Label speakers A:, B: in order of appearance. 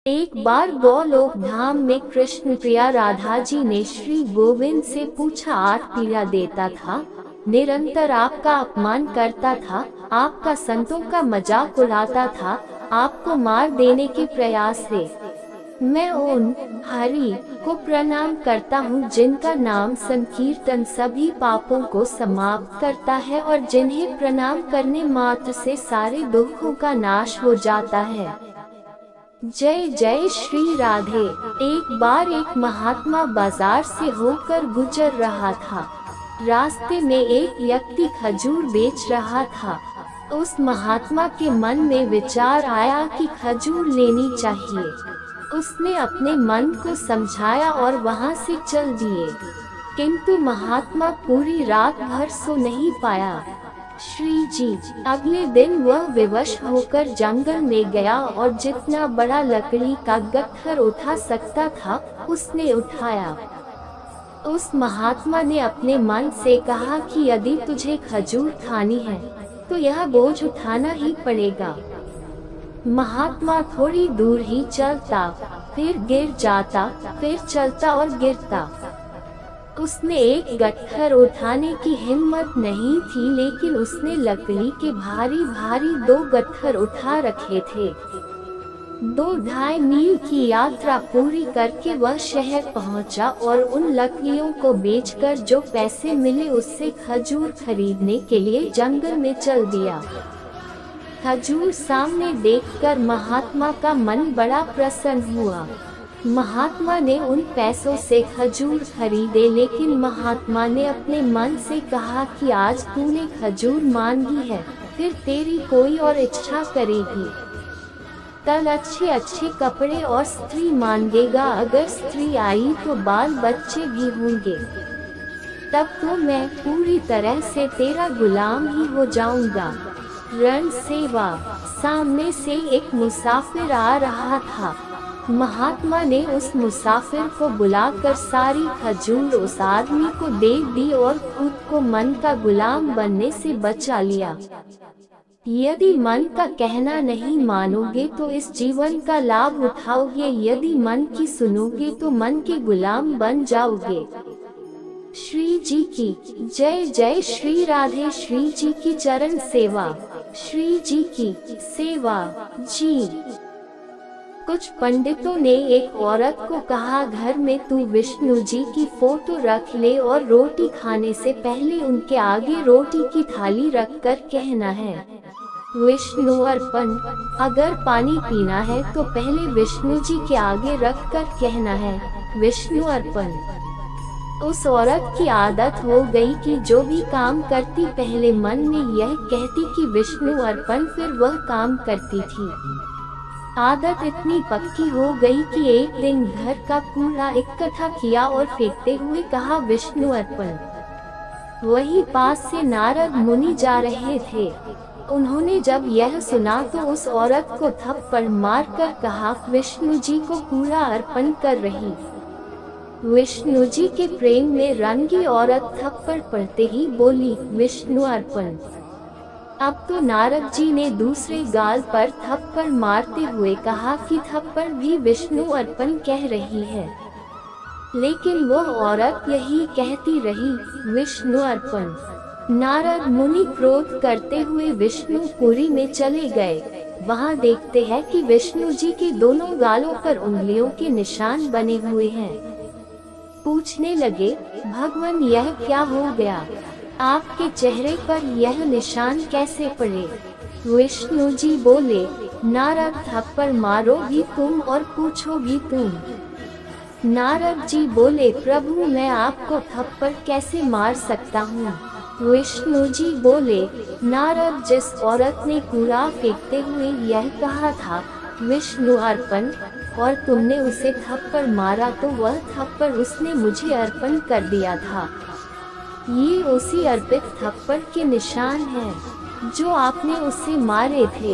A: एक बार गोलोक धाम में कृष्ण प्रिया राधा जी ने श्री गोविंद से पूछा। 8 पीड़ा देता था, निरंतर आपका अपमान करता था, आपका संतों का मजाक उड़ाता था, आपको मार देने के प्रयास से। मैं उन हरि को प्रणाम करता हूँ जिनका नाम संकीर्तन सभी पापों को समाप्त करता है और जिन्हें प्रणाम करने मात्र से सारे दुखों का नाश हो जाता है। जय जय श्री राधे। एक बार एक महात्मा बाजार से होकर गुजर रहा था। रास्ते में एक व्यक्ति खजूर बेच रहा था। उस महात्मा के मन में विचार आया कि खजूर लेनी चाहिए। उसने अपने मन को समझाया और वहां से चल दिए, किंतु महात्मा पूरी रात भर सो नहीं पाया। श्री जी अगले दिन वह विवश होकर जंगल में गया और जितना बड़ा लकड़ी का गट्ठर उठा सकता था उसने उठाया। उस महात्मा ने अपने मन से कहा कि यदि तुझे खजूर खानी है तो यह बोझ उठाना ही पड़ेगा। महात्मा थोड़ी दूर ही चलता, फिर गिर जाता, फिर चलता और गिरता। उसने एक गट्ठर उठाने की हिम्मत नहीं थी, लेकिन उसने लकड़ी के भारी भारी 2 गट्ठर उठा रखे थे। 2-2.5 मील की यात्रा पूरी करके वह शहर पहुंचा और उन लकड़ियों को बेचकर जो पैसे मिले उससे खजूर खरीदने के लिए जंगल में चल दिया। खजूर सामने देखकर महात्मा का मन बड़ा प्रसन्न हुआ। महात्मा ने उन पैसों से खजूर खरीदे, लेकिन महात्मा ने अपने मन से कहा कि आज तूने खजूर मांगी है, फिर तेरी कोई और इच्छा करेगी। कल अच्छे अच्छे कपड़े और स्त्री मांगेगा, अगर स्त्री आई तो बाल बच्चे भी होंगे, तब तो मैं पूरी तरह से तेरा गुलाम ही हो जाऊंगा। रण सेवा। सामने से एक मुसाफिर आ रहा था। महात्मा ने उस मुसाफिर को बुलाकर सारी खजूर उस आदमी को दे दी और खुद को मन का गुलाम बनने से बचा लिया। यदि मन का कहना नहीं मानोगे तो इस जीवन का लाभ उठाओगे, यदि मन की सुनोगे तो मन के गुलाम बन जाओगे। श्री जी की जय। जय श्री राधे। श्री जी की चरण सेवा। श्री जी की सेवा। जी। कुछ पंडितों ने एक औरत को कहा, घर में तू विष्णु जी की फोटो रख ले और रोटी खाने से पहले उनके आगे रोटी की थाली रखकर कहना है, विष्णु अर्पण। अगर पानी पीना है तो पहले विष्णु जी के आगे रखकर कहना है, विष्णु अर्पण। उस औरत की आदत हो गई कि जो भी काम करती पहले मन में यह कहती कि विष्णु अर्पण, फिर वह काम करती थी। आदत इतनी पक्की हो गई कि एक दिन घर का कूड़ा इकट्ठा किया और फेंकते हुए कहा, विष्णु अर्पण। वही पास से नारद मुनि जा रहे थे। उन्होंने जब यह सुना तो उस औरत को थप्पड़ मारकर कहा, विष्णु जी को कूड़ा अर्पण कर रही। विष्णु जी के प्रेम में रंगी औरत थप्पड़ पड़ते ही बोली, विष्णु अर्पण। अब तो नारद जी ने दूसरे गाल पर थप्पड़ मारते हुए कहा कि थप्पड़ भी विष्णु अर्पण कह रही है, लेकिन वह औरत यही कहती रही, विष्णु अर्पण। नारद मुनि क्रोध करते हुए विष्णुपुरी में चले गए। वहां देखते हैं कि विष्णु जी के दोनों गालों पर उंगलियों के निशान बने हुए हैं। पूछने लगे, भगवान यह क्या हो गया? आपके चेहरे पर यह निशान कैसे पड़े? विष्णु जी बोले, नारद थप्पड़ मारो भी तुम और पूछो भी तुम। नारद जी बोले, प्रभु मैं आपको थप्पड़ कैसे मार सकता हूँ? विष्णु जी बोले, नारद जिस औरत ने कूड़ा फेंकते हुए यह कहा था, विष्णु अर्पण, और तुमने उसे थप्पड़ मारा तो वह थप्पड़ उसने मुझे अर्पण कर दिया था। ये उसी अर्पित थप्पड़ के निशान हैं जो आपने उसे मारे थे।